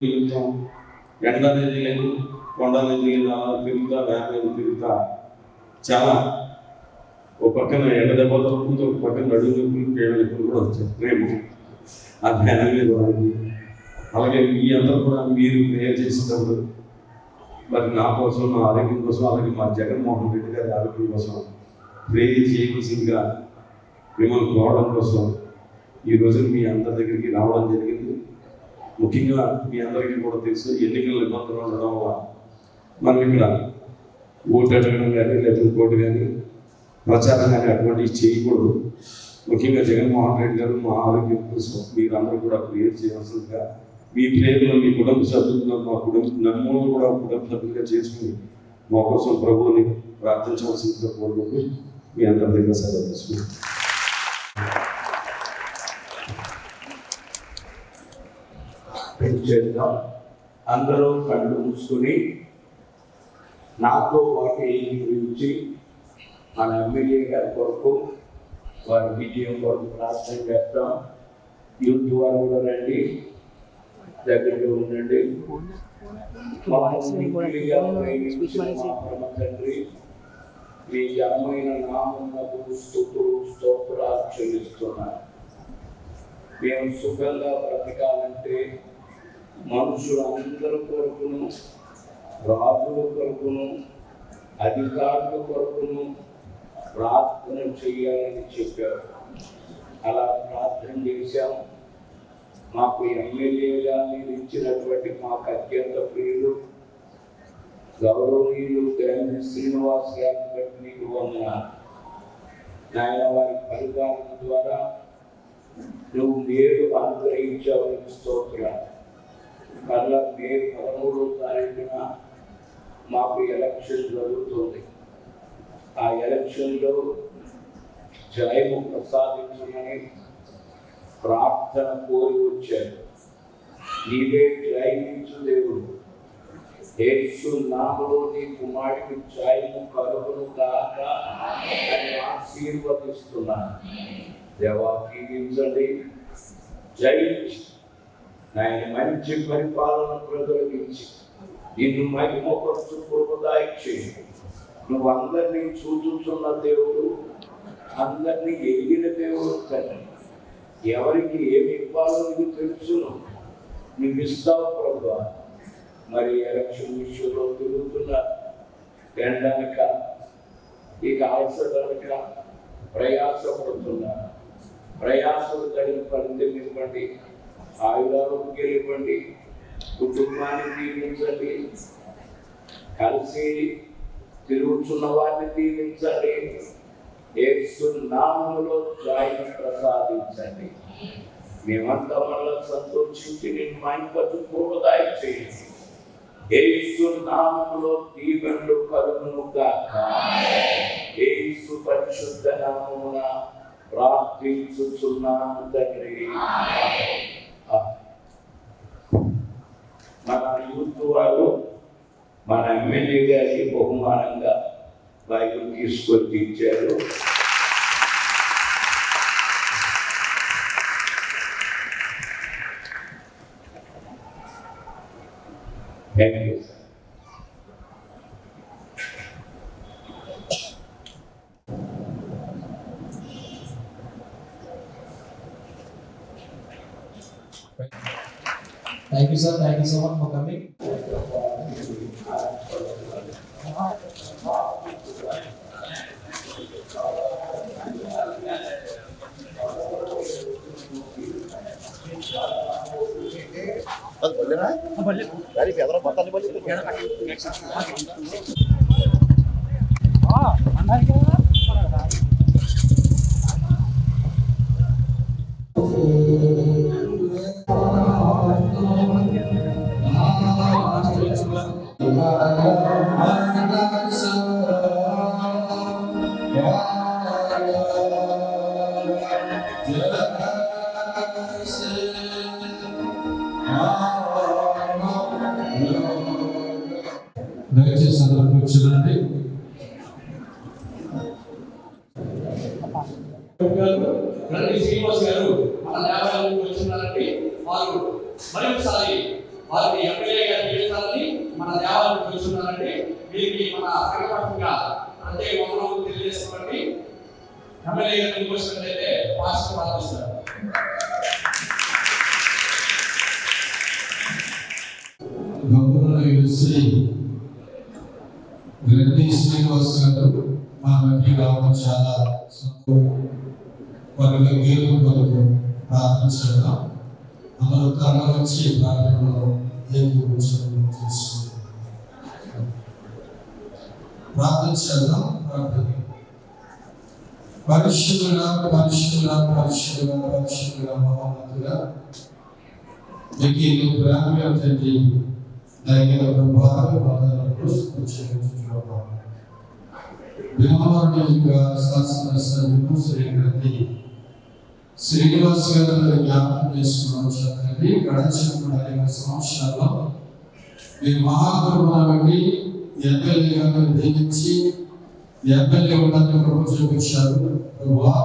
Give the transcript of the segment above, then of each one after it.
తిరుగుతాం, ఎండ అనేది లేదు, కొండ అనేది లేదు, అలా తిరుగుతా వ్యాన్ మీద తిరుగుతా చాలా ఒక పక్కన ఎండ దెబ్బ తగ్గుతుంది, ఒక పక్కన నడుము నొప్పులు పేడ నొప్పులు కూడా వచ్చాయి రేపు ఆ వ్యాన్ మీద. అలాగే మీ అందరూ కూడా మీరు ప్రేయర్ చేసేటప్పుడు మరి నా కోసం, నా ఆరోగ్యం కోసం, అలాగే మా జగన్మోహన్ రెడ్డి గారి ఆరోగ్యం కోసం ప్రేయర్ చేయవలసిందిగా మిమ్మల్ని కోరడం కోసం ఈ రోజున మీ అందరి దగ్గరికి రావడం జరిగింది. ముఖ్యంగా మీ అందరికీ కూడా తెలుసు, ఎన్నికల నిబంధనలు ఉండడం వల్ల మనం ఇక్కడ ఓటు అడగడం కానీ లేదా ఇంకోటి కానీ ప్రచారం కానీ అటువంటివి చేయకూడదు. ముఖ్యంగా జగన్మోహన్ రెడ్డి గారు మా ఆరోగ్యం కోసం మీరు అందరూ కూడా ప్రేయర్ చేయాల్సిందిగా, మీ ప్రేయర్లో మీ కుటుంబ సభ్యులుగా నన్ను కూడా కుటుంబ సభ్యులుగా చేసుకుని మా కోసం ప్రభువుని ప్రార్థించవలసిందిగా కోరుకుంటూ మీ అందరి దగ్గర సెలవు తీసుకుంటాం. చేద్దాం. అందరూ కళ్ళు మూసుకుని నాతో పాటు ఈ గురించి మన ఎమ్మెల్యే గారి కొరకు, వారి విజయం కొరకు ప్రార్థన చేస్తాం. యూత్ వారు కూడా రండి, దగ్గరగా ఉండండి. తండ్రి, మీ ఘనమైన నామమునకు స్తుతులు స్తోత్రాలు చెల్లిస్తున్నాను. మేము సుఖంగా బ్రతకాలంటే మనుషులు అందరి కొరకును, రాజుల కొరకును, అధికారుల కొరకును ప్రార్థన చేయాలని చెప్పారు. అలా ప్రార్థన చేశాం. మాకు ఎమ్మెల్యేగా మీరు ఇచ్చినటువంటి మాకు అత్యంత ప్రియులు గౌరవనీయులు గ్రామీ శ్రీనివాస్ గారిని బట్టి మీకు వందనాలు. నాయన, వారి పరిపాలన ద్వారా నువ్వు మేలు అనుగ్రహించావని స్తోత్రాలు. మరలా మే 13వ తారీఖున మాకు ఎలక్షన్ జరుగుతుంది. ఆ ఎలక్షన్లో జయము ప్రసాదించమని ప్రార్థన కోరి వచ్చారు. నీవే జయించు దేవుడు, యేసు నామములో నీ కుమారుడికి జయము కలుగును గాక అని ఆశీర్వదిస్తున్నాను. దేవా, దీవించండి, జయించి ఆయన మంచి పరిపాలన ప్రజలకు ఇచ్చి నిన్ను మహిమపరచు కృపదాయిచ్చి, నువ్వు అందరినీ చూచుచున్న దేవుడు, అందరినీ ఎరిగిన దేవుడు తండ్రి. ఎవరికి ఏమి ఇవ్వాలో నీకు తెలుసును, నువ్వు ఇస్తావు ప్రభువా. మరి ఎలక్షన్ విషయంలో తిరుగుతున్న ఎండనక ఇక అవసరాలక ప్రయాసపడుతున్నా, ప్రయాసలు తగిన ఫలితం ఇవ్వండి, ఆయుధాలకు ఇవ్వండి, కుటుంబాన్ని దీవించండి, కలిసి తిరుగుతున్న వారిని దీవించండి, యేసు నామములో జయం ప్రసాదించండి. మేమంతా మళ్ళా సంతోషించి నేను మహిమపరచుకోవదాయి చేయండి. యేసు నామములో దీవెనలు కలుగును గాక. యేసు పరిశుద్ధ నామమున ప్రార్థించుచున్నాను తండ్రి. మన యూత్ వారు మన ఎమ్మెల్యే గారికి బహుమానంగా బైబిల్ తీసుకొచ్చి ఇచ్చారు. Thank you sir. Thank you, sir. Thank you so much for coming. Dari Pedro bakal dibalik itu. దయచేసి అందరూ కూర్చోండి. శ్రీనివాస్ గారు మన దేవాలయానికి వచ్చినారండి. వారు మరొకసారి వారిని దీనికి మన సంఘపరంగా అంటే వందనాలు తెలియజేస్తామండి. ఎమ్మెల్యే గారిని చూసినట్లయితే పాస్టర్ ప్రార్థిస్తారు. గౌరవ శ్రీ రెడ్డి శ్రీనివాస్ గారు మా మధ్య రావడం చాలా వారి గీతం కొరకు ప్రార్థన చేద్దాం. అందరూ త్వరగా వచ్చి ప్రార్థనలో చేసుకుంటాం. ప్రార్థన చేద్దాం. ప్రార్థన. పరిశుద్ధుడా పరిశుద్ధుడా పరిశుద్ధుడా పరిశుద్ధుడా మహోన్నతుడా మీకు ప్రేమ తండ్రి దైవ ప్రభావం వందనములు స్తుతించుచున్నాము. విమోహనీయ శాసన సభ్యులు శ్రీ రెడ్డి శ్రీనివాస్ గారు జ్ఞాపకం చేసుకున్నాం. చక్కని గడిచిన 5 సంవత్సరాల్లో మీ మహాకరుణ బట్టి ఎమ్మెల్యే గారిని దీవించి ఎమ్మెల్యే ఉండడానికి కృప చూపించారు. ప్రభువా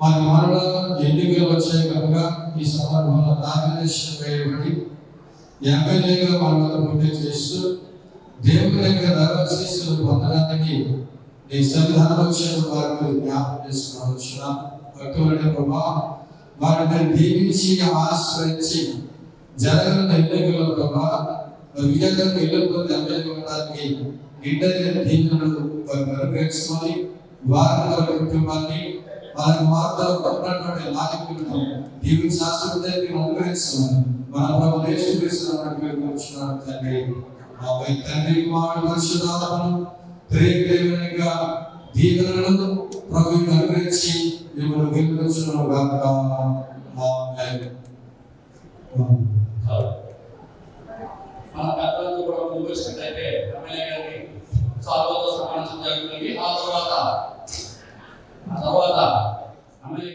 మరి మరలా ఎన్నికలు వచ్చాయి కనుక ఈ సందర్భంలో నామినేషన్ వేయబడి ఎమ్మెల్యేగా మరలా పోటీ చేస్తూ దేవుని యొక్క దైవాశీస్సులు పొందడానికి నీ సన్నిధానం వచ్చిన వారిని జ్ఞాపకం చేసుకున్నాం. భక్తులైన ప్రభా వారిని దీవించి ఆశ్రయించి జరగనున్న ఎన్నికల ప్రభా విజయంగా ఇళ్లలో ఎమ్మెల్యే ఉండడానికి ఇంటర్ దీవెనలు అనుగ్రహించుకొని వారి కుటుంబాన్ని వారి మార్గంలో ఉన్నటువంటి నాయకులను దీవించి ఆశీర్వాదాన్ని అనుగ్రహించుకొని మన ప్రభు యేసుక్రీస్తు తండ్రి ఆపై తండ్రి కుమారుడు పరిశుద్ధాత్మను త్రియేక దీవెనలను ప్రభువుకి అనుగ్రహించి మిమ్మల్ని గెలుచును గాక. ఆమేన్. మన పెద్దలతో కూడా ముందుకు వచ్చినట్లయితే ఎమ్మెల్యే గారిని సాల్వతో సన్మానించడం జరుగుతుంది. ఆ తర్వాత ఎమ్మెల్యే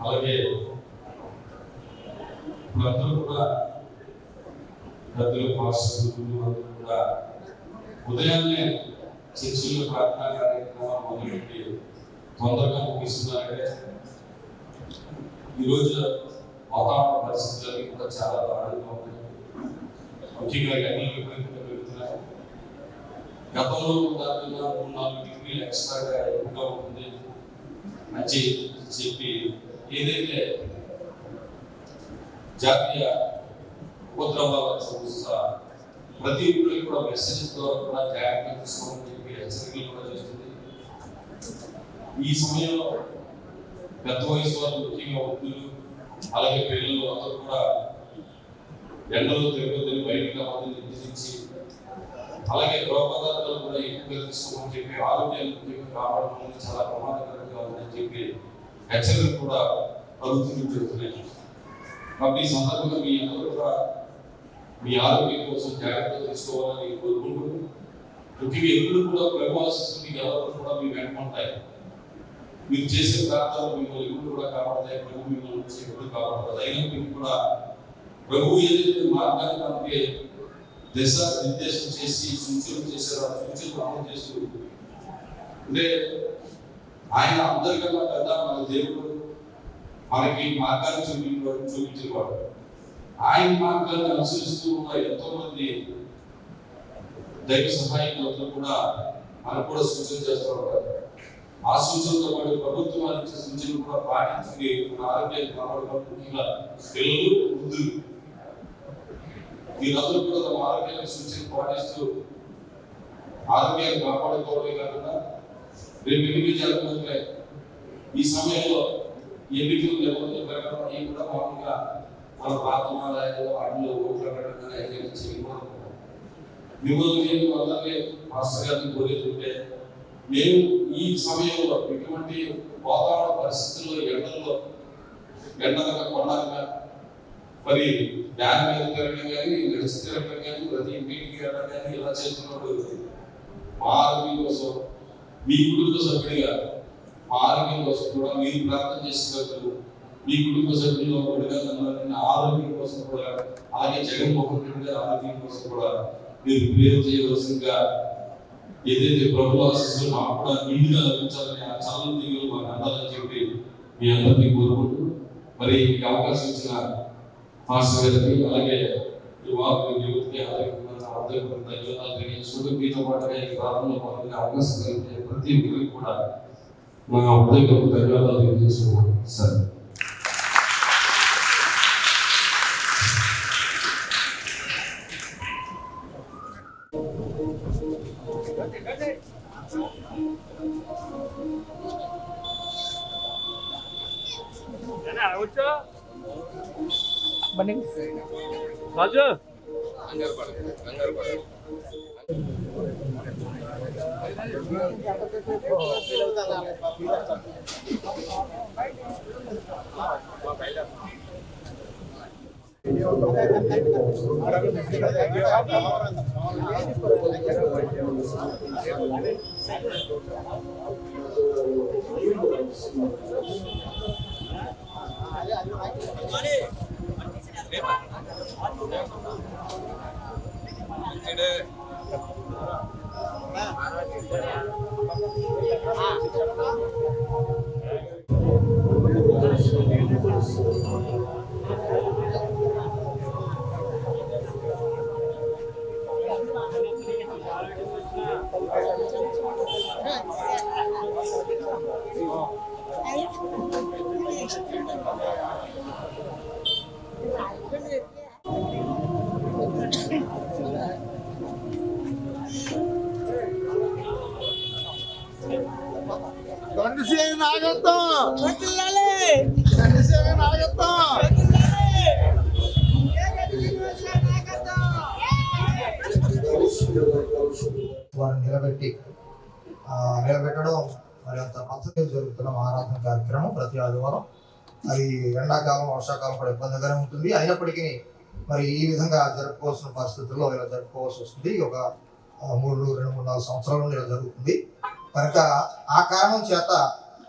అలాగే అందరూ కూడా పెద్దలు పాస్టర్లు అందరూ కూడా ఉదయాన్నే చర్చిల్లో ప్రార్థనా కార్యక్రమాలు మొదలుపెట్టి తొందరగా ముగిస్తున్నారంటే ఈరోజు వాతావరణ పరిస్థితులన్నీ కూడా చాలా దారుణంగా ఉన్నాయి. ముఖ్యంగా ఎండలు విపరీతంగా పెరుగుతున్నాయి. గతంలో దాదాపుగా 3-4 డిగ్రీలు ఎక్స్ట్రాగా ఎక్కువగా ఉంటుంది అని చెప్పి ఏదైతే జాతీయ ఉపద్రవాల సంస్థ ప్రతి ఒక్కరికి కూడా మెసేజ్ ద్వారా కూడా జాగ్రత్త తీసుకోవాలని చెప్పి హెచ్చరికలు కూడా చేస్తుంది. ఈ సమయంలో పెద్ద వయసు వారు ముఖ్యంగా వృద్ధులు అలాగే పిల్లలు అందరూ కూడా ఎండలో తిరగొద్దని బయటకు రావద్దని నిర్దేశించి అలాగే ద్రవ పదార్థాలు కూడా ఎక్కువగా తీసుకోమని చెప్పి ఆరోగ్యాన్ని కాపాడడం చాలా ప్రమాదకరంగా ఉందని చెప్పి హెచ్చరికలు కూడా ప్రభుత్వం చెబుతున్నాయి. కాబట్టి ఈ సందర్భంగా మీ అందరూ కూడా మీ ఆరోగ్యం కోసం జాగ్రత్తలు తీసుకోవాలని కోరుకుంటూ ముఖ్యంగా ఎప్పుడు కూడా ప్రభావిస్తుంది ఎవరు కూడా మీ వెంట ఉంటాయి. మీరు చేసే ప్రార్థనలు మిమ్మల్ని ఎప్పుడు కూడా కాపాడతాయి. ప్రభు మిమ్మల్ని నుంచి ఎప్పుడు కాపాడతాయి. అయినప్పటికీ కూడా ప్రభు ఏదైతే మార్గాన్ని మనకి దిశ నిర్దేశం చేసి సూచనలు చేశారో ఆ సూచనలు అమలు చేస్తూ అంటే ఆయన అందరికన్నా పెద్ద మన దేవుడు మనకి మార్గాన్ని చూపించేవాడు. ఆయన మార్గాన్ని అనుసరిస్తూ ఉన్న ఎంతో మంది దైవ సహాయకులందరూ కూడా మనకు కూడా సూచన చేస్తూ ఉంటారు. ఆ సూచనతో పాటు ప్రభుత్వం ఇచ్చే సూచనలు కూడా పాటించి మన ఆరోగ్యాన్ని కాపాడుకోవడం ముఖ్యంగా పిల్లలు వృద్ధులు వీరందరూ కూడా తమ ఆరోగ్యానికి సూచనలు పాటిస్తూ ఆరోగ్యాన్ని కాపాడుకోవడమే కాకుండా రేపు ఎన్నికలు జరగబోతున్నాయి. ఈ సమయంలో ఎన్నికలు నిబంధనల ప్రకారం అవి కూడా మామూలుగా మన ప్రార్థనాలయాల్లో వాటిలో ఓట్లు అడగడం చేయకూడదు. మిమ్మల్ని నేను అందరినీ మాస్టర్ గారిని కోరేది ఉంటే మేము ఈ సమయంలో ఎటువంటి వాతావరణ పరిస్థితుల్లో ఎండగా కొండగా మరి బ్యాగ్ మీద తిరగడం కానీ నడిచి తిరగడం కానీ ప్రతి మీటింగ్ వెళ్ళడం కానీ ఇలా చేస్తున్నప్పుడు మా ఆరోగ్యం కోసం మీ కుటుంబ సభ్యుడిగా మా ఆరోగ్యం కోసం కూడా మీరు ప్రార్థన చేసినప్పుడు మీ కుటుంబ సభ్యులు ఒకటిగా నన్ను ఆరోగ్యం కోసం కూడా అలాగే జగన్మోహన్ రెడ్డి గారి ఆరోగ్యం కోసం కూడా మీరు ప్రేమ చేయవలసిందిగా ఏదైతే ప్రభు ఆశీస్సులు మాకు కూడా నిండుగా లభించాలని ఆ చల్లని దీవులు మాకు అందాలని చెప్పి మీ అందరినీ కోరుకుంటూ మరి ఈ అవకాశం ఇచ్చిన మాస్టర్ గారికి అలాగే యువతికి అలాగే మీతో పాటుగా ఈ ప్రారంభంలో పాల్గొనే అవకాశం కలిగితే ప్రతి ఒక్కరికి కూడా మా హృదయపూర్వక ధన్యవాదాలు తెలియజేస్తున్నాను సార్. రాజు వారిని నిలబెట్టడం మరి అంత పద్ధతిగా జరుగుతున్న ఆరాధన కార్యక్రమం ప్రతి ఆదివారం. అది ఎండాకాలం వర్షాకాలం కూడా ఇబ్బందిగానే ఉంటుంది. అయినప్పటికీ మరి ఈ విధంగా జరుపుకోవాల్సిన పరిస్థితుల్లో ఇలా జరుపుకోవాల్సి వస్తుంది. ఒక 2-3-4 సంవత్సరాల నుండి ఇలా జరుగుతుంది కనుక ఆ కారణం చేత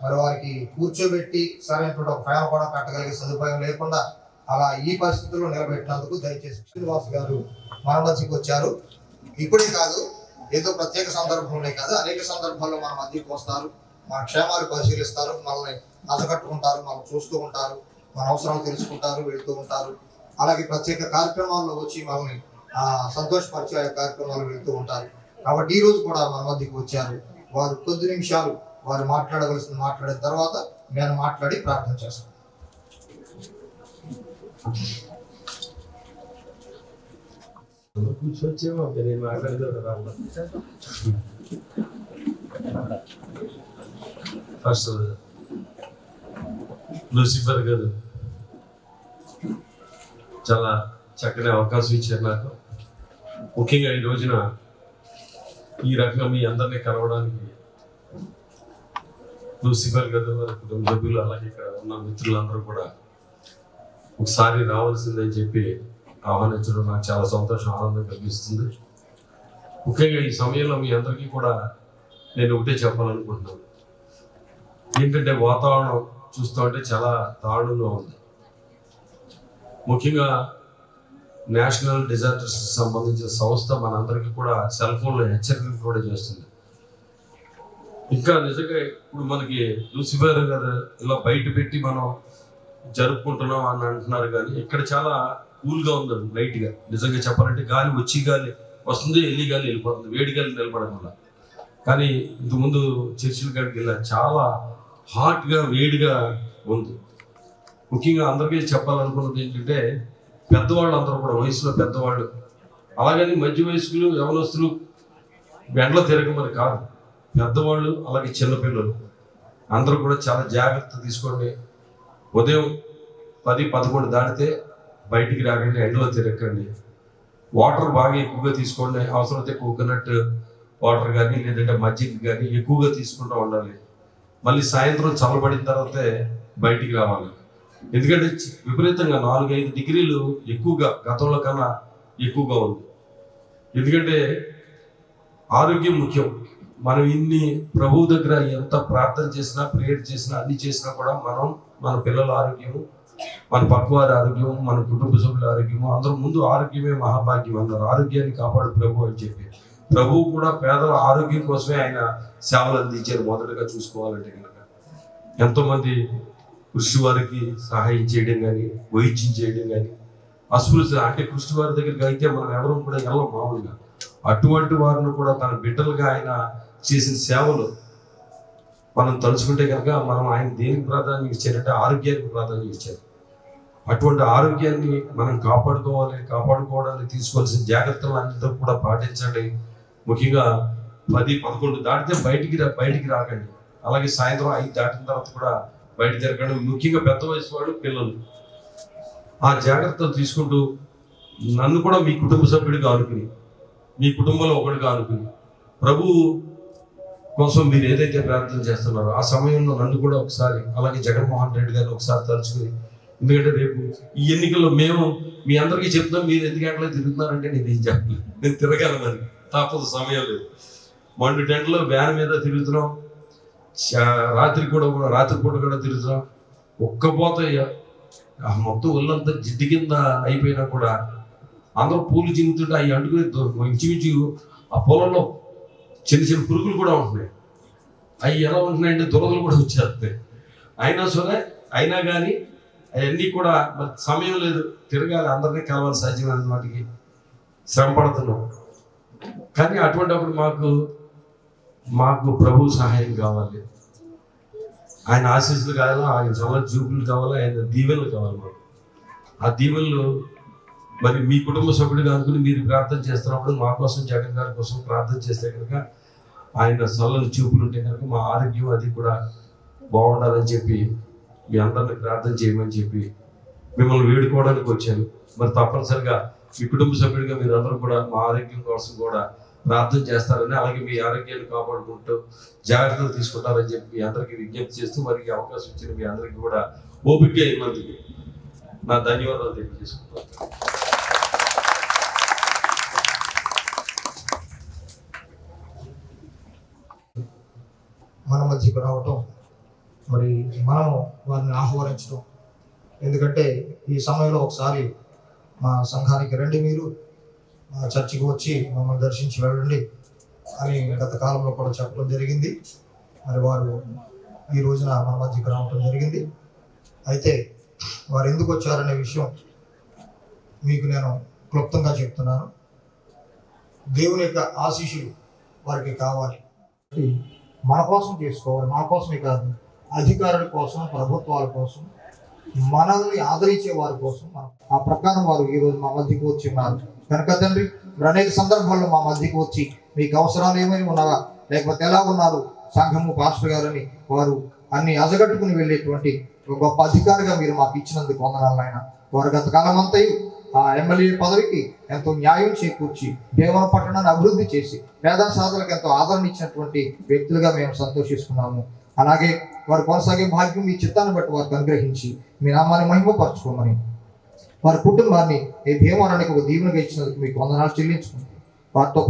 మరి వారికి కూర్చోబెట్టి సరైనటువంటి ఒక ఫ్యాన్ కూడా పెట్టగలిగే సదుపాయం లేకుండా అలా ఈ పరిస్థితుల్లో నిలబెట్టినందుకు దయచేసి శ్రీనివాస్ గారు మన మధ్యకి వచ్చారు. ఇప్పుడే కాదు, ఏదో ప్రత్యేక సందర్భంలో కాదు, అనేక సందర్భాల్లో మన మధ్యకి వస్తారు, మన క్షేమాలు పరిశీలిస్తారు, మనల్ని నచ్చకట్టుకుంటారు, మనం చూస్తూ ఉంటారు, మన అవసరాలు తెలుసుకుంటారు, వెళ్తూ ఉంటారు. అలాగే ప్రత్యేక కార్యక్రమాల్లో వచ్చి మనల్ని సంతోషపరిచే కార్యక్రమాలు వెళ్తూ ఉంటారు. కాబట్టి ఈ రోజు కూడా మన మధ్యకి వచ్చారు. వారు కొద్ది నిమిషాలు వారు మాట్లాడవలసింది మాట్లాడిన తర్వాత నేను మాట్లాడి ప్రార్థన చేస్తాను. కూర్చొచ్చేమో నేను మాట్లాడేది ఫస్ట్ లూసిఫర్ గారు చాలా చక్కని అవకాశం ఇచ్చారు నాకు. ముఖ్యంగా ఈ రోజున ఈ రకంగా మీ అందరినీ కలవడానికి లూసిఫర్ గారు వారి కుటుంబ సభ్యులు అలాగే ఇక్కడ ఉన్న మిత్రులందరూ కూడా ఒకసారి రావాల్సిందని చెప్పి ఆహ్వానించడం నాకు చాలా సంతోషం, ఆనందం కలిగిస్తుంది. ముఖ్యంగా ఈ సమయంలో మీ అందరికీ కూడా నేను ఒకటే చెప్పాలనుకుంటున్నాను. ఏంటంటే వాతావరణం చూస్తూ ఉంటే చాలా దారుణంగా ఉంది. ముఖ్యంగా నేషనల్ డిజాస్టర్స్ సంబంధించిన సంస్థ మనందరికీ కూడా సెల్ ఫోన్లో హెచ్చరికలు కూడా చేస్తుంది. ఇంకా నిజంగా ఇప్పుడు మనకి లూసిఫర్ గారు ఇలా బయట పెట్టి మనం జరుపుకుంటున్నాం అని అంటున్నారు, కానీ ఇక్కడ చాలా కూల్గా ఉందండి. లైట్గా నిజంగా చెప్పాలంటే గాలి వచ్చి గాలి వస్తుంది, వెళ్ళి గాలి వెళ్ళిపోతుంది, వేడి గాలి నిలబడడం వల్ల. కానీ ఇంతకుముందు చర్చిల కాడికి వెళ్ళా చాలా హాట్గా వేడిగా ఉంది. ముఖ్యంగా అందరికీ చెప్పాలనుకున్నది ఏంటంటే పెద్దవాళ్ళు అందరూ కూడా వయసులో పెద్దవాళ్ళు, అలాగని మధ్య వయస్కులు యవనస్తులు ఎండలో తిరగమని కాదు, పెద్దవాళ్ళు అలాగే చిన్నపిల్లలు అందరూ కూడా చాలా జాగ్రత్త తీసుకోండి. ఉదయం 10-11 దాటితే బయటికి రాకండి, ఎండలో తిరగకండి. వాటర్ బాగా ఎక్కువగా తీసుకోండి, అవసరమైతే కోకోనట్ వాటర్ కానీ లేదంటే మజ్జిగ కానీ ఎక్కువగా తీసుకుంటూ ఉండాలి. మళ్ళీ సాయంత్రం చల్లబడిన తర్వాతే బయటికి రావాలి. ఎందుకంటే విపరీతంగా 4-5 డిగ్రీలు ఎక్కువగా గతంలో కన్నా ఎక్కువగా ఉంది. ఎందుకంటే ఆరోగ్యం ముఖ్యం. మనం ఇన్ని ప్రభువు దగ్గర ఎంత ప్రార్థన చేసినా, ప్రేయర్ చేసినా, అన్ని చేసినా కూడా మన పిల్లల ఆరోగ్యము, మన పక్కవారి ఆరోగ్యం, మన కుటుంబ సభ్యుల ఆరోగ్యము, అందరూ ముందు ఆరోగ్యమే మహాభాగ్యం అన్నారు. ఆరోగ్యాన్ని కాపాడు ప్రభు అని చెప్పి ప్రభువు కూడా పేదల ఆరోగ్యం కోసమే ఆయన సేవలు అందించారు. మొదటగా చూసుకోవాలంటే కనుక ఎంతోమంది కృషి వారికి సహాయం చేయడం కానీ, వైద్యం చేయడం కానీ, అస్పృశ్య అంటే కృషి వారి దగ్గరికి అయితే మనం ఎవరూ కూడా వెళ్ళం మామూలుగా. అటువంటి వారిని కూడా తన బిడ్డలుగా ఆయన చేసిన సేవలు మనం తలుచుకుంటే కనుక మనం ఆయన దేనికి ప్రాధాన్యం ఇచ్చారంటే ఆరోగ్యానికి ప్రాధాన్యం ఇచ్చారు. అటువంటి ఆరోగ్యాన్ని మనం కాపాడుకోవడానికి తీసుకోవాల్సిన జాగ్రత్తలు అన్నింటితో కూడా పాటించండి. ముఖ్యంగా 10-11 దాటితే బయటికి రాకండి. అలాగే సాయంత్రం 5 దాటిన తర్వాత కూడా బయట తిరగండి. ముఖ్యంగా పెద్ద వయసు వాళ్ళు, పిల్లలు ఆ జాగ్రత్తలు తీసుకుంటూ నన్ను కూడా మీ కుటుంబ సభ్యుడిగా అనుకుని, మీ కుటుంబంలో ఒకటిగా అనుకుని ప్రభు కోసం మీరు ఏదైతే ప్రార్థన చేస్తున్నారో ఆ సమయంలో నన్ను కూడా ఒకసారి, అలాగే జగన్మోహన్ రెడ్డి గారిని ఒకసారి తలుచుకుని, ఎందుకంటే రేపు ఈ ఎన్నికల్లో మేము మీ అందరికీ చెప్తాం, మీరు ఎందుకు అట్లా తిరుగుతున్నారంటే నేను ఏం చెప్పలేదు. నేను తిరగలను, మరి తప్పదు, సమయం లేదు. మండు టెంట్లో వ్యాన్ మీద తిరుగుతున్నాం, రాత్రిపూట కూడా తిరుగుతున్నాం. ఒక్కపోత మొత్తం ఒళ్ళంతా జిడ్డు కింద అయిపోయినా కూడా అందరూ పూలు చింగుతుంటే అవి అంటుకుని ఇంచుమించు ఆ పొలంలో చిన్న చిన్న పురుగులు కూడా ఉంటున్నాయి. అవి ఎలా ఉంటున్నాయంటే దురదలు కూడా వచ్చేస్తాయి. అయినా కానీ అవన్నీ కూడా మరి సమయం లేదు, తిరగాలి, అందరినీ కలవాలి, సాధ్యమైన వాటికి శ్రమ పడుతున్నాం. కానీ అటువంటిప్పుడు మాకు ప్రభు సహాయం కావాలి, ఆయన ఆశీస్సులు కావాలి, ఆయన చల్ల చూపులు కావాలి, ఆయన దీవెనలు కావాలి. మాకు ఆ దీవెనలు మరి మీ కుటుంబ సభ్యుడిగా అనుకుని మీరు ప్రార్థన చేస్తున్నప్పుడు మా కోసం, జగన్ గారి కోసం ప్రార్థన చేస్తే కనుక ఆయన చల్లని చూపులు ఉంటే కనుక మా ఆరోగ్యం అది కూడా బాగుండాలని చెప్పి మీ అందరిని ప్రార్థన చేయమని చెప్పి మిమ్మల్ని వేడుకోవడానికి వచ్చాను. మరి తప్పనిసరిగా మీ కుటుంబ సభ్యుడిగా మీరు అందరూ కూడా మా ఆరోగ్యం కోసం కూడా ప్రార్థన చేస్తారని, అలాగే మీ ఆరోగ్యాన్ని కాపాడుకుంటూ జాగ్రత్తలు తీసుకుంటారని చెప్పి మీ అందరికీ విజ్ఞప్తి చేస్తూ, మరి అవకాశం ఇచ్చిన మీ అందరికీ కూడా ఓపిక అయినందుకు నా ధన్యవాదాలు తెలియజేసుకుంటాను. మన మధ్యకు రావటం, మరి మనము వారిని ఆహ్వానించడం. ఎందుకంటే ఈ సమయంలో ఒకసారి మా సంఘానికి రండి, మీరు మా చర్చికి వచ్చి మమ్మల్ని దర్శించి వెళ్ళండి అని గత కాలంలో కూడా చెప్పడం జరిగింది. మరి వారు ఈ రోజున మన మధ్యకు రావటం జరిగింది. అయితే వారు ఎందుకు వచ్చారనే విషయం మీకు నేను క్లుప్తంగా చెప్తున్నాను. దేవుని యొక్క ఆశీస్సులు వారికి కావాలి, మన కోసం చేసుకోవాలి. మన కోసమే కాదు, అధికారుల కోసం, ప్రభుత్వాల కోసం, మనల్ని ఆదరించే వారి కోసం ఆ ప్రకారం వారు ఈరోజు మా మధ్యకు వచ్చి ఉన్నారు. కనుక తండ్రి, అనేక సందర్భాల్లో మా మధ్యకు వచ్చి మీకు అవసరాలు ఏమైనా ఉన్నావా, లేకపోతే ఎలా ఉన్నారు సంఘము, పాస్టర్ గారని వారు అన్ని అజగట్టుకుని వెళ్ళేటువంటి ఒక గొప్ప అధికారిగా మీరు మాకు ఇచ్చినందుకు వందనాలు నాయన. వారు గత కాలం అంతయు ఆ ఎమ్మెల్యే పదవికి ఎంతో న్యాయం చేకూర్చి దేవన పట్టణాన్ని అభివృద్ధి చేసి పేద సాధులకు ఎంతో ఆదరణ ఇచ్చినటువంటి వ్యక్తులుగా మేము సంతోషిస్తున్నాము. అలాగే వారు కొనసాగే భాగ్యం మీ చిత్తాన్ని బట్టి వారికి అనుగ్రహించి మీ నామాన్ని మహిమపరచుకోమని, వారి కుటుంబాన్ని ఈ భీమవరానికి ఒక దీవెనగా ఇచ్చినందుకు మీకు వందనాలు చెల్లించుకుంది. వారితో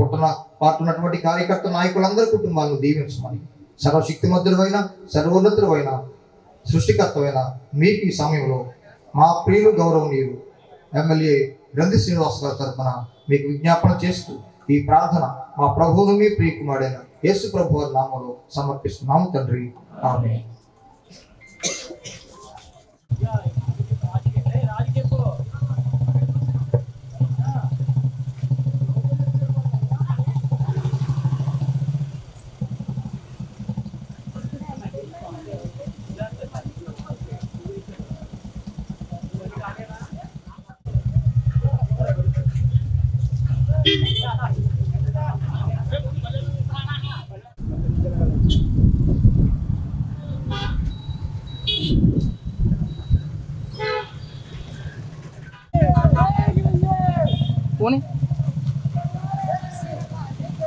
పాటున్నటువంటి కార్యకర్త నాయకులందరి కుటుంబాలను దీవించమని, సర్వశక్తిమంతుడైన, సర్వోన్నతుడైన, సృష్టికర్తమైన మీకు ఈ సమయంలో మా ప్రియులు, గౌరవనీయులు ఎమ్మెల్యే గ్రంథి శ్రీనివాస్ గారి తరఫున మీకు విజ్ఞాపన చేస్తూ ఈ ప్రార్థన మా ప్రభువును మీ ప్రియకుమారుడైన యేసు ప్రభు వారి నామములో సమర్పిస్తున్నాము తండ్రి, ఆమేన్.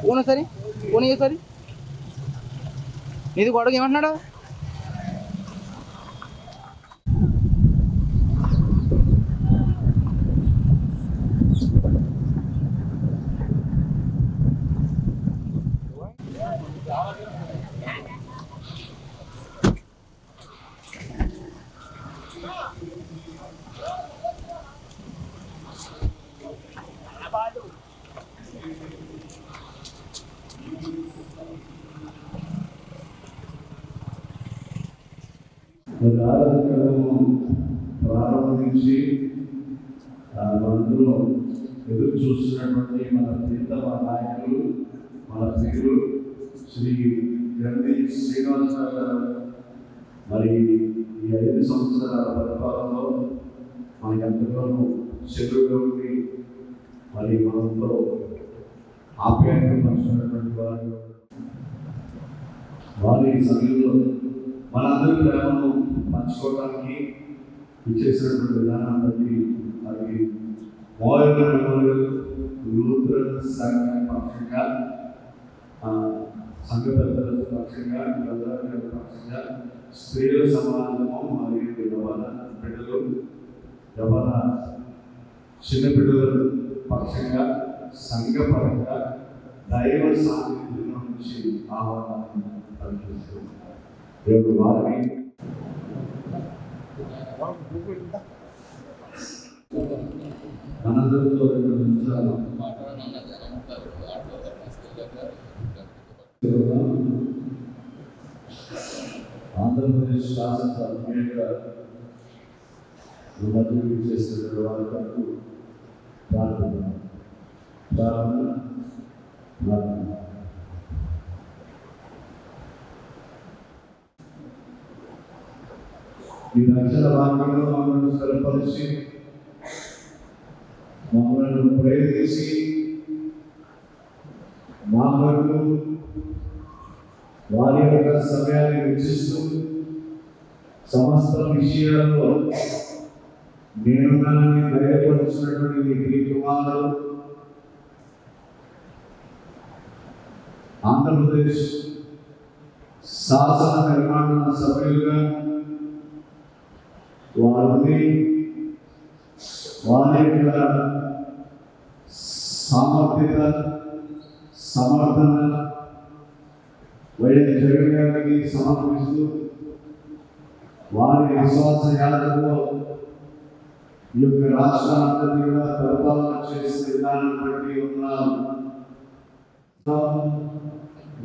పోనీ సరే, పోనీ సరే, నీది గొడవకి ఏమంటున్నాడు? కార్యక్రమం ప్రారంభించి మనందరూ ఎదురు చూస్తున్నటువంటి మన ప్రీతమ నాయకులు మన ప్రియులు శ్రీ గండి శ్రీనివాసరావు గారు మరి ఈ 5 సంవత్సరాల పరిపాలనలో మనకి ఎంతగానో చెరువుగా ఉండి మరి మనతో ఆప్యాయంగా పంచుకున్నటువంటి వారి సమయంలో మనందరి ప్రేమను పంచుకోవడానికి ఇచ్చేసినటువంటి విధానాన్ని మరి లూథరన్ సంఘ పక్షంగా సంఘ పెద్దల పక్షంగా పక్షంగా స్త్రీల సమాజము మరియు యవన బిడ్డలు యవన చిన్న బిడ్డల పక్షంగా సంఘపరంగా దైవ సాన్నిధ్యం నుంచి ఆహ్వానాన్ని అందిస్తుంది. దేవుడు వారిని మనందరితో 2 నిమిషాలు ఆంధ్రప్రదేశ్ శాసనసభ్యుడిగా మద్దతు చేసిన వరకు ఈ రక్షణ భాగంలో మమ్మల్ని స్థిరపరిచి మమ్మల్ని ప్రేరేసి మా కొరకు వారి యొక్క సమయాన్ని వెచ్చిస్తూ సమస్త విషయాల్లో నేను దాన్ని ధైర్యపరుచినటువంటి మీ కుమారులు ఆంధ్రప్రదేశ్ శాసన నిర్మాణ సభ్యులుగా వారి యొక్క సామర్థ్యత సమర్థన వైఎస్ జగన్ గారికి సమర్పిస్తూ వారి విశ్వాస యాత్రలో ఈ యొక్క రాష్ట్రాన్ని కూడా పరిపాలన చేసే విధానం బట్టి ఉన్నాం.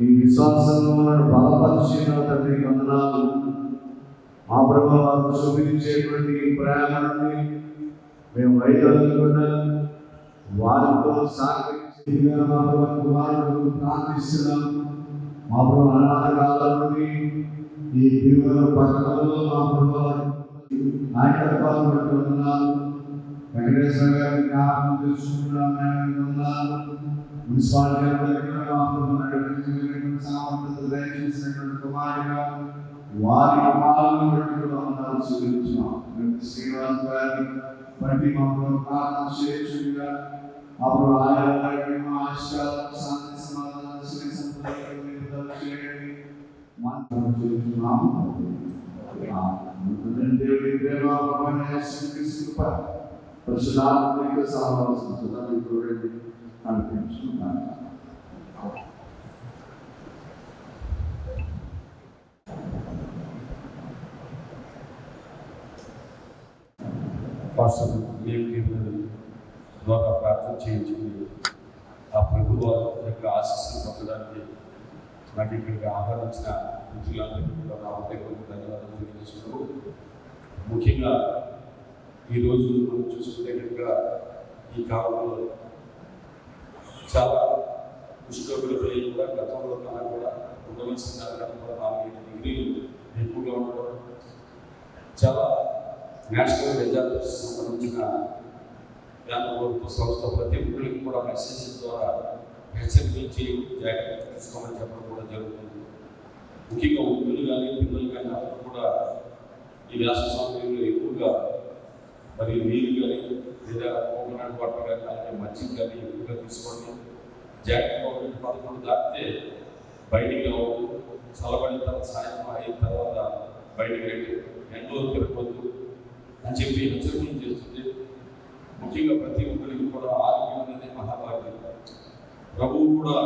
ఈ విశ్వాసంలో బలపరిచిన తండ్రి వందనాలు. మా ప్రభావాలు చూపించేటువంటి ప్రేమని మేము వైద్యులుగా వారితో సాగించిన మా కుమారుడు ప్రార్థిస్తున్నాం. మా ప్రభు అనాథ కాలం నుండి ఈ దీవుల పట్టణంలో మా ప్రభావం నాయకత్వాలు పెట్టుకున్నాం. వెంకటేశ్వర గారిని జ్ఞాపకం చేసుకుంటున్నాం. మున్సిపాలిటీ సామర్థ్యత దయచేసినటువంటి కుమారుగా వారి చూపించాం. శ్రీనివాస్ గారిని బట్టి మా ప్రభు ప్రార్థన చేయొచ్చుగా మా ప్రభు ఆయా శాంతి సమాధానం దేవుడి ప్రేమ పరిశుద్ధాత్మిక సహవాసం అనిపించుకున్నాను. పాస్టర్ ద్వారా ప్రార్థన చేయించింది. ఆ ప్రభుత్వ యొక్క ఆశీస్సులు పొందడానికి నాకు ఇక్కడికి ఆహ్వానించిన మిత్రులందరికీ కూడా నా హృదయపూర్వక ధన్యవాదాలు తెలియజేస్తున్నాను. ముఖ్యంగా ఈరోజు మనం చూసుకుంటే కనుక ఈ కాలంలో చాలా ఉష్ణోగ్రతలు కూడా గతంలో కన్నా కూడా ఉండవలసిన దానికన్నా కూడా 4-5 డిగ్రీలు ఎక్కువగా ఉండడం, చాలా నేషనల్ రిజర్వ్స్ సంబంధించిన ప్రభుత్వ సంస్థ ప్రతి ఒక్కరికి కూడా మెసేజ్ ద్వారా హెచ్చరించి జాగ్రత్త తీసుకోమని చెప్పడం కూడా జరుగుతుంది. ముఖ్యంగా ఉద్యోగులు కానీ పిల్లలు కానీ అందరూ కూడా ఈ వ్యాస సమయంలో ఎక్కువగా మరి నీరు కానీ లేదా కోకోనట్ వాటర్ కానీ అలాగే మజ్జిగ కానీ ఎక్కువగా తీసుకోండి. జాగ్రత్తగా 11 దాటితే బయటికి రావద్దు. చల్లబడిన తర్వాత సాయంత్రం అయిన తర్వాత బయటికి రండి, ఎండలో తిరగవద్దు అని చెప్పి హెచ్చరికలు చేస్తుంది. ముఖ్యంగా ప్రతి ఒక్కరికి కూడా ఆరోగ్యం అనేది మహాభాగ్యం. ప్రభువు కూడా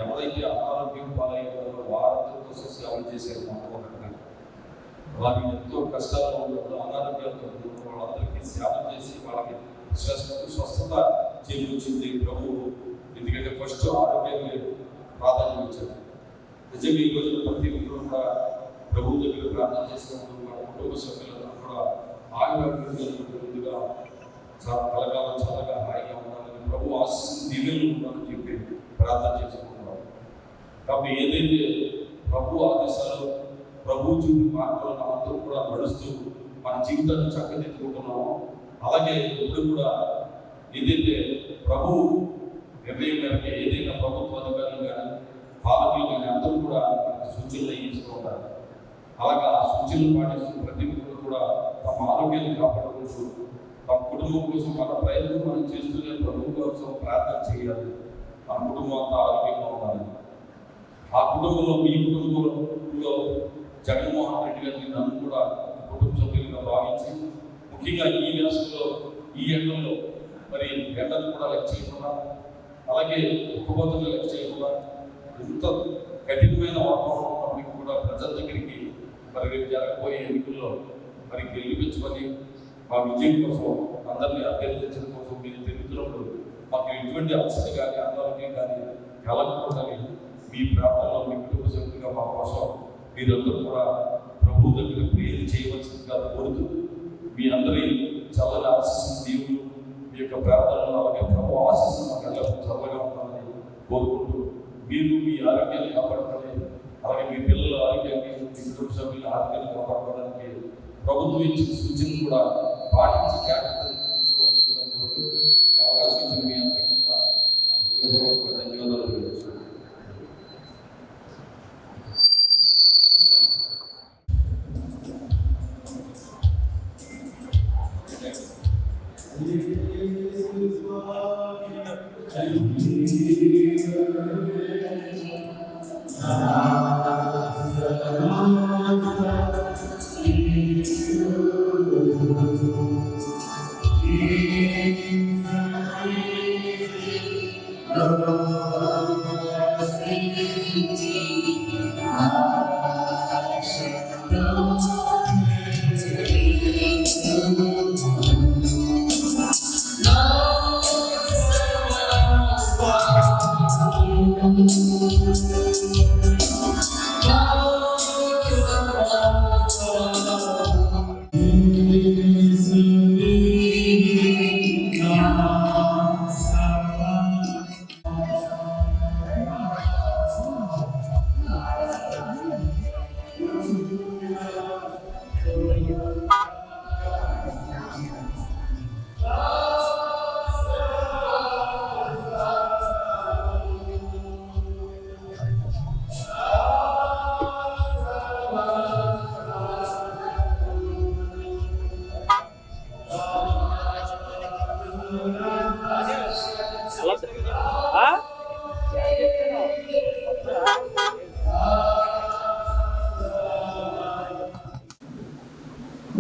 ఎవరైతే అనారోగ్యం పాలయ్యారో వారందరి కోసం సేవలు చేశారు. మొట్టమొదటిగా వారు ఎంతో కష్టాల్లో ఉన్నప్పుడు అనారోగ్యంతో ఉన్నప్పుడు వాళ్ళందరికీ సేవ చేసి వాళ్ళకి స్వస్థత చేకూర్చింది ప్రభువు. ఎందుకంటే ఫస్ట్ ఆరోగ్యాన్ని ప్రాధాన్యం ఇచ్చారు. నిజంగా ఈ రోజున ప్రతి ఒక్కరు కూడా ప్రభువు దగ్గర ప్రార్థన చేసినప్పుడు కుటుంబ సభ్యులందరూ కూడా ముందుగా చాలా కలకాలం చల్లగా హాయిగా ఉండాలని ప్రభు ఆశీస్సులు దీవెనలు ఉండాలని చెప్పి ప్రార్థన చేసుకుంటున్నాం. కాబట్టి ఏదైతే ప్రభు ఆదేశాలు ప్రభు చూపి మార్గాలను అందరూ కూడా నడుస్తూ మన జీవితాన్ని చక్కదిద్దుకుంటున్నామో అలాగే ఇప్పుడు కూడా ఏదైతే ప్రభు నిర్ణయం మేరకు ఏదైనా ప్రభుత్వ అధికారులు కానీ పాలకులు కానీ అందరూ కూడా సూచనలు ఇస్తూ ఉంటారు. అలాగే ఆ సూచనలు పాటిస్తూ ప్రతి ఒక్కరు కూడా తమ ఆరోగ్యాన్ని కాపాడుకుంటూ తమ కుటుంబం కోసం మన ప్రయత్నం మనం చేస్తూనే ప్రభు కోసం ప్రార్థన చేయాలి. మన కుటుంబం అంతా ఆరోగ్యంగా ఉండాలి. ఆ కుటుంబంలో మీ కుటుంబంలో జగన్మోహన్ రెడ్డి గారిని నన్ను కూడా కుటుంబ సభ్యులుగా భావించి ముఖ్యంగా ఈ వేసవిలో ఈ ఎండల్లో మరి ఎండలు కూడా లెక్క చేయకుండా అలాగే ఉక్కుపోతలు లెక్క చేయకుండా ఎంత కఠినమైన వాతావరణం ఉన్నప్పటికీ కూడా ప్రజల దగ్గరికి మరి రేపు జరగబోయే ఎన్నికల్లో మరి గెలిపించుకొని మా విజయం కోసం అందరినీ అభ్యర్థించడం కోసం మీరు తిరుగుతున్నప్పుడు మాకు ఎటువంటి అవసరం కానీ అనారోగ్యం కానీ కలగకూడదని మీ ప్రాంతంలో మీ కుటుంబ సభ్యులుగా మా కోసం మీరందరూ కూడా ప్రభు దగ్గర ప్రేరణ చేయవలసిందిగా కోరుతూ మీ అందరి చల్లని ఆశీస్సులు దేవుడు మీ యొక్క ప్రార్థనలు అలాగే ప్రభు ఆశీస్సులు మాకు ఎల్లప్పుడూ చల్లగా ఉండాలని కోరుకుంటూ మీరు మీ ఆరోగ్యాన్ని కాపాడుకొని అలాగే మీ పిల్లల ఆరోగ్యాన్ని మీ కుటుంబ సభ్యుల ఆరోగ్యాన్ని కాపాడుకోవడానికి ప్రభుత్వం ఇచ్చిన సూచనలు కూడా పాటించి జాగ్రత్తలు తీసుకోవాల్సిందిగా కోరుతూ ఈ అవకాశం ఇచ్చిన మీ అందరికీ కూడా నా హృదయపూర్వక ధన్యవాదాలు తెలియజేస్తున్నాను.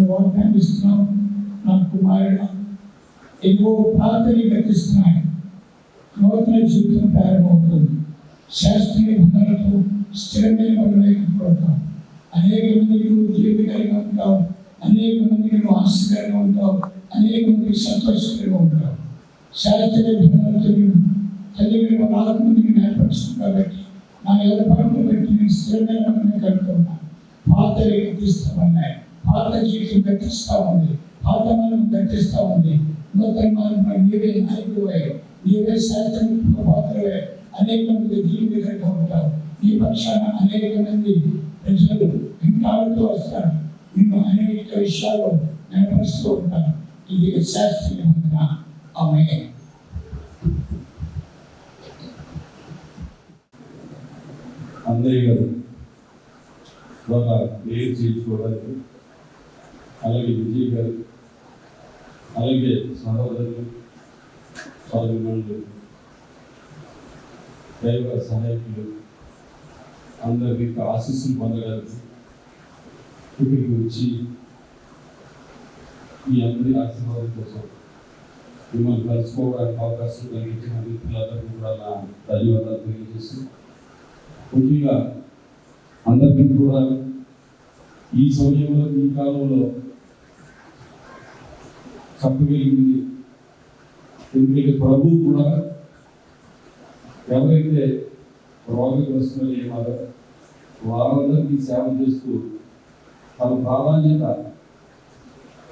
వాగ్దానిస్తున్నాం. నా కుమారుడు ఎన్నో పాతని గతిస్తున్నాడు. నూతన జీవితం ప్రారంభమవుతుంది. శాస్త్రీయ బంధాలతో స్థిరమైన లేకపోతాం. అనేక మందికి నువ్వు జీవితం కలిగి ఉంటావు. అనేక మందికి నువ్వు ఆశ్చర్యంగా ఉంటావు. అనేక మందికి సంతోషంగా ఉంటావు. శాస్త్రీయ బంధాలతో నీవు తల్లి నాలుగు మందికి నేర్పరుస్తుంది కాబట్టి నా ఏర్పాటును బట్టి నేను స్థిరమైన మందిని కలుగుతున్నాను. పాతని గతిస్తామన్నాయి. పాత జీవితం గట్టిస్తూ ఉంది. పాత మనం గట్టిస్తూ ఉంది. నూతన మనం నీవే నాయకువే, నీవే శాస్త్రం పాత్రవే. అనేక మంది జీవితం కలిగి ఉంటారు. ఈ పక్షాన అనేక మంది ప్రజలు వెంటాడుతూ వస్తారు. నిన్ను అనేక విషయాలు నేర్పరుస్తూ ఉంటారు. ఇది శాస్త్రీయ బంధన. ఆమేన్. అందరి గారు ఒక క్లియర్ చేయించుకోవడానికి అలాగే విజయ్ గారు అలాగే సహోదరులు సోదరులు దైవ సహాయకులు అందరికీ ఆశీస్సులు పొందడానికి ఇక్కడికి వచ్చి మీ అందరి ఆశీర్వాదం కోసం మిమ్మల్ని కలుసుకోవడానికి అవకాశం కలిగించిన మిత్రులందరికీ కూడా నా ధన్యవాదాలు తెలియజేస్తూ ముఖ్యంగా అందరికీ కూడా ఈ సమయంలో ఈ కాలంలో చెప్పగలిగింది. ఎందుకంటే ప్రభు కూడా ఎవరైతే రోగగ్రస్తులు ఏమారో వారందరికీ సేవ చేస్తూ తన ప్రాధాన్యత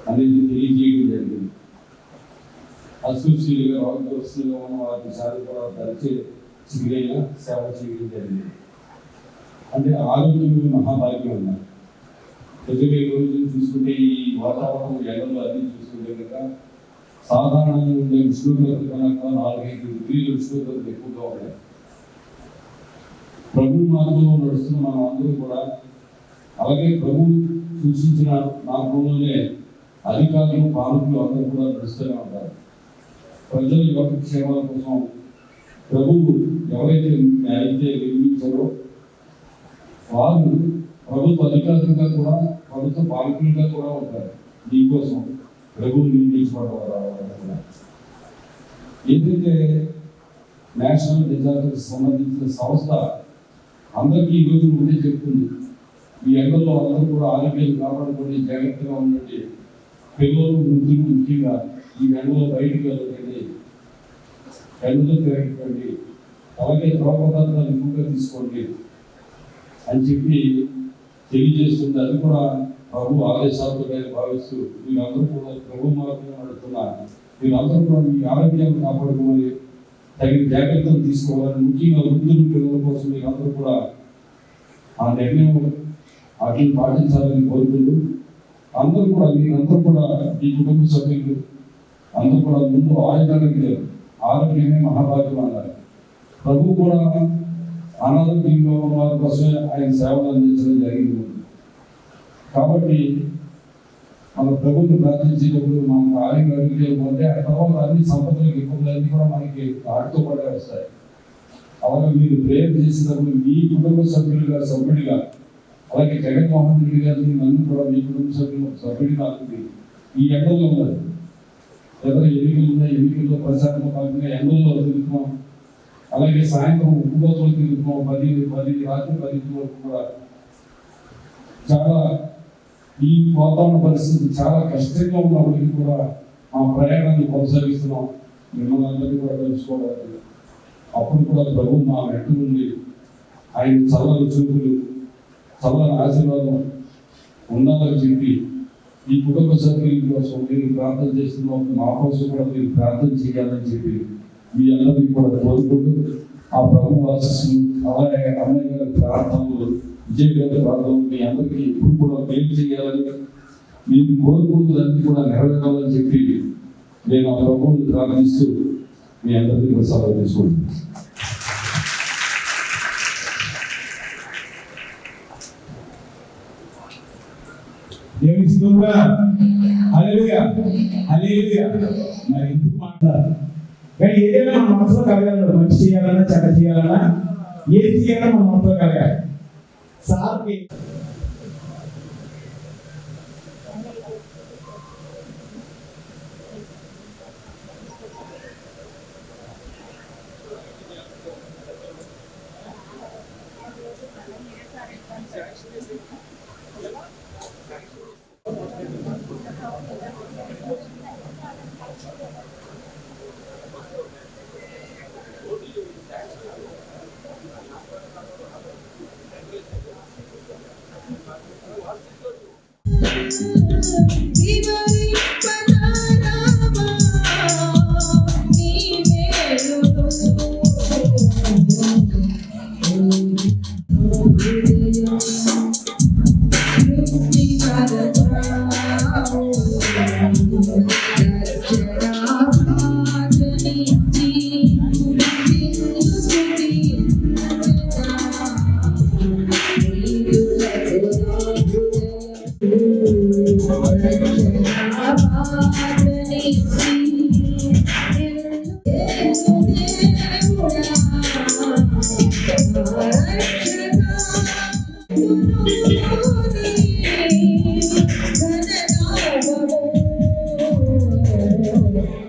అనేది తెలియజేయడం జరిగింది. అసోసియేట్గా రోగగ్రస్తులుగా ఉన్న వారికి కూడా పరిచే చిగిరైన సేవ చేయడం జరిగింది. అంటే ఆరోగ్యం మహాభాగ్యం అన్నారు. ప్రజలు ఈ రోజు చూసుకుంటే ఈ వాతావరణం ఎండలు అన్ని చూసుకుంటే కనుక సాధారణంగా ఉండే ఉష్ణోగ్రత కనుక 4-5 డిగ్రీల ఉష్ణోగ్రతలు ఎక్కువగా ఉన్నాయి. ప్రభు మార్గంలో నడుస్తున్న మనం అందరూ కూడా అలాగే ప్రభు సూచించిన మార్గంలోనే అధికారులు పాలకులు అందరూ కూడా నడుస్తూనే ఉంటారు. ప్రజల యోగక్షేమాల కోసం ప్రభువు ఎవరైతే నిర్మించారో వారు ప్రభుత్వ అధికారులుగా కూడా ప్రభుత్వ పాలకులుగా కూడా ఉంటారు. దీనికోసం ప్రభువు నిర్మించబడవారు. ఏదైతే నేషనల్ డిజాస్టర్కి సంబంధించిన సంస్థ అందరికీ ఈరోజు ఉండే చెప్తుంది, ఈ ఎండల్లో అందరూ కూడా ఆరోగ్యాలు కాపాడుకొని జాగ్రత్తగా ఉండండి, పిల్లలు వృద్ధులు ముఖ్యంగా ఈ ఎండలో బయటికి వెళ్ళకండి, ఎండలో తిరగకండి, అలాగే ద్రవ పదార్థాలు ఎక్కువగా తీసుకోండి అని చెప్పి తెలియజేస్తుంది. అది కూడా ప్రభు ఆదేశాలుగా భావిస్తూ మీరందరూ కూడా ప్రభు మార్గంలో నడుతున్నారు. మీరందరూ కూడా మీ ఆరోగ్యాన్ని కాపాడుకోమని తగిన జాగ్రత్తలు తీసుకోవాలని, ముఖ్యంగా వృద్ధులు పిల్లల కోసం మీరందరూ కూడా ఆ నిర్ణయం వాటిని పాటించాలని కోరుకుంటూ అందరూ కూడా మీరందరూ కూడా ఈ కుటుంబ సభ్యులు అందరూ కూడా ముందు ఆయుధానికి ఆరోగ్యమే మహాభాగ్యం అన్నారు. ప్రభు కూడా అనారోగ్యంగా ఉన్న వారి కోసమే ఆయన సేవలు అందించడం జరిగింది. కాబట్టి మన ప్రభుత్వం ప్రార్థించేటప్పుడు మనకు ఆరోగ్యాలు పొందే ఆ తర్వాత అన్ని సంపదలకు ఇబ్బందులన్నీ కూడా మనకి ఆడుతూ పడే వస్తాయి. అలాగే మీరు ప్రేయర్ చేసినప్పుడు మీ కుటుంబ సభ్యుడిగా అలాగే జగన్మోహన్ రెడ్డి గారిని నన్ను కూడా మీ కుటుంబ సభ్యుడిగా అనుకుంది. ఈ ఎండల్లో ఉన్నది ఎవరు ఎన్నికలు ఉన్నాయి, ఎన్నికల్లో ప్రచారం భాగంగా ఎండల్లో తిరుగుతున్నాం. అలాగే సాయంత్రం ఉప్పుకోతలు తిరుగుతున్నాం. 10 రాత్రి 10 వరకు కూడా చాలా ఈ వాతావరణ పరిస్థితి చాలా కష్టంగా ఉన్నప్పటికీ కూడా మా ప్రయాణాన్ని కొనసాగిస్తున్నాం. మిమ్మల్ని అందరినీ కూడా తెలుసుకోవడానికి అప్పుడు కూడా ప్రభు మా వెంట నుండి ఆయన చల్లని చూపులు చల్లని ఆశీర్వాదం ఉండాలని చెప్పి ఈ కుటుంబ సభ్యుల కోసం మీరు ప్రార్థన చేస్తున్నప్పుడు మా కోసం కూడా మీరు ప్రార్థన చేయాలని చెప్పి మీ అందరినీ కూడా కోరుకుంటూ ఆ ప్రభు ఆశీస్సులు అలాగే అన్నయ్య గారి ప్రార్థనలు విజయ్ గారి ప్రార్థనలు మీ అందరికీ ఎప్పుడు కూడా మేలు చేయాలని మీరు కోరుకుంటున్నది కూడా నెరవేరాలని చెప్పి నేను ఆ ప్రభువుని ప్రార్థిస్తూ మీ అందరికీ కూడా సలహా తీసుకుంటున్నాను. దేవునికి స్తోత్రం. హల్లెలూయా హల్లెలూయా. మరి ఎందుకు మాట్లాడారు? కానీ ఏదైనా మన మనసులో కలగాలి. మంచి చేయాలన్నా చెడ్డ చేయాలన్నా ఏది చేయాలన్నా మన మనసులో కలగాలి. సార్కి